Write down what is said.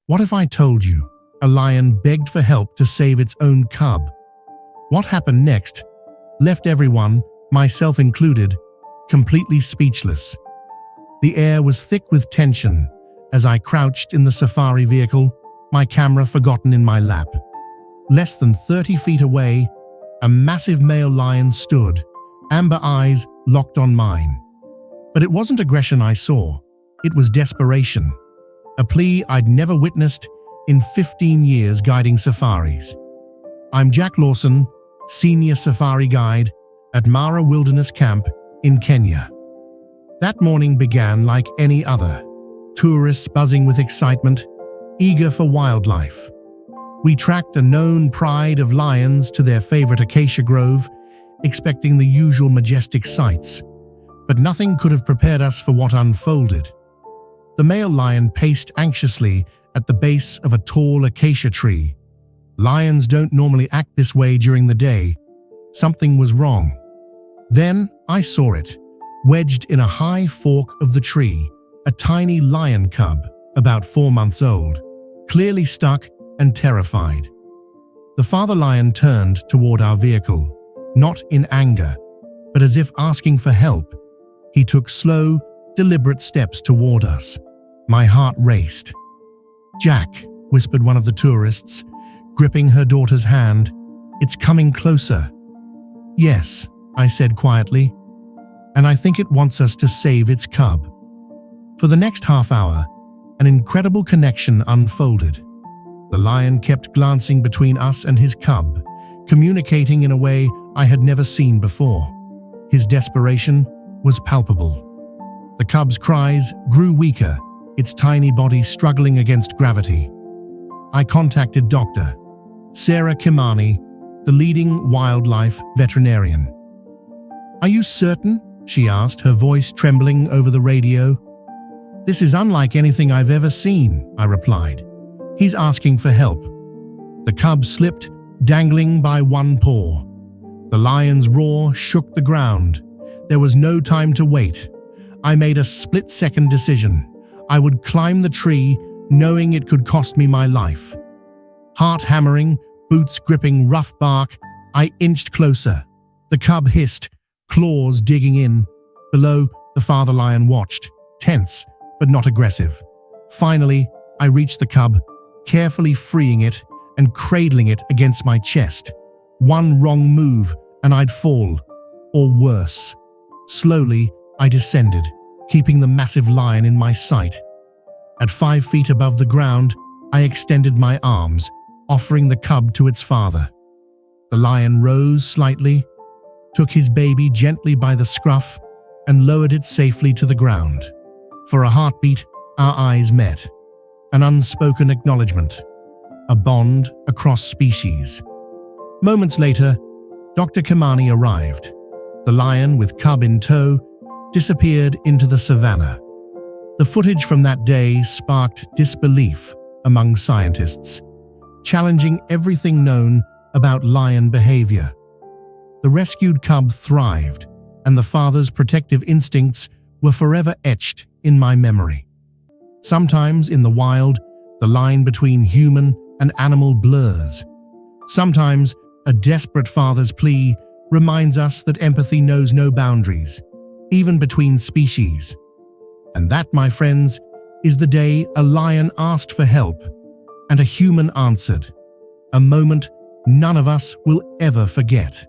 What if I told you a lion begged for help to save its own cub? What happened next left everyone, myself included, completely speechless. The air was thick with tension as I crouched in the safari vehicle, my camera forgotten in my lap. Less than 30 feet away, a massive male lion stood, amber eyes locked on mine. But it wasn't aggression I saw, it was desperation. A plea I'd never witnessed in 15 years guiding safaris. I'm Jack Lawson, Senior Safari Guide at Mara Wilderness Camp in Kenya. That morning began like any other, tourists buzzing with excitement, eager for wildlife. We tracked a known pride of lions to their favorite acacia grove, expecting the usual majestic sights. But nothing could have prepared us for what unfolded. The male lion paced anxiously at the base of a tall acacia tree. Lions don't normally act this way during the day. Something was wrong. Then I saw it, wedged in a high fork of the tree, a tiny lion cub, about 4 months old, clearly stuck and terrified. The father lion turned toward our vehicle, not in anger, but as if asking for help. He took slow, deliberate steps toward us. My heart raced. "Jack," whispered one of the tourists, gripping her daughter's hand, "it's coming closer." "Yes," I said quietly, "and I think it wants us to save its cub." For the next half hour, an incredible connection unfolded. The lion kept glancing between us and his cub, communicating in a way I had never seen before. His desperation was palpable. The cub's cries grew weaker, its tiny body struggling against gravity. I contacted Dr. Sarah Kimani, the leading wildlife veterinarian. "Are you certain?" she asked, her voice trembling over the radio. "This is unlike anything I've ever seen," I replied. "He's asking for help." The cub slipped, dangling by one paw. The lion's roar shook the ground. There was no time to wait. I made a split-second decision. I would climb the tree, knowing it could cost me my life. Heart hammering, boots gripping rough bark, I inched closer. The cub hissed, claws digging in. Below, the father lion watched, tense but not aggressive. Finally, I reached the cub, carefully freeing it and cradling it against my chest. One wrong move and I'd fall, or worse. Slowly, I descended, keeping the massive lion in my sight. At 5 feet above the ground, I extended my arms, offering the cub to its father. The lion rose slightly, took his baby gently by the scruff, and lowered it safely to the ground. For a heartbeat, our eyes met. An unspoken acknowledgement. A bond across species. Moments later, Dr. Kimani arrived. The lion, with cub in tow, disappeared into the savannah. The footage from that day sparked disbelief among scientists, challenging everything known about lion behavior. The rescued cub thrived, and the father's protective instincts were forever etched in my memory. Sometimes in the wild, the line between human and animal blurs. Sometimes a desperate father's plea reminds us that empathy knows no boundaries, even between species. And that, my friends, is the day a lion asked for help and a human answered. A moment none of us will ever forget.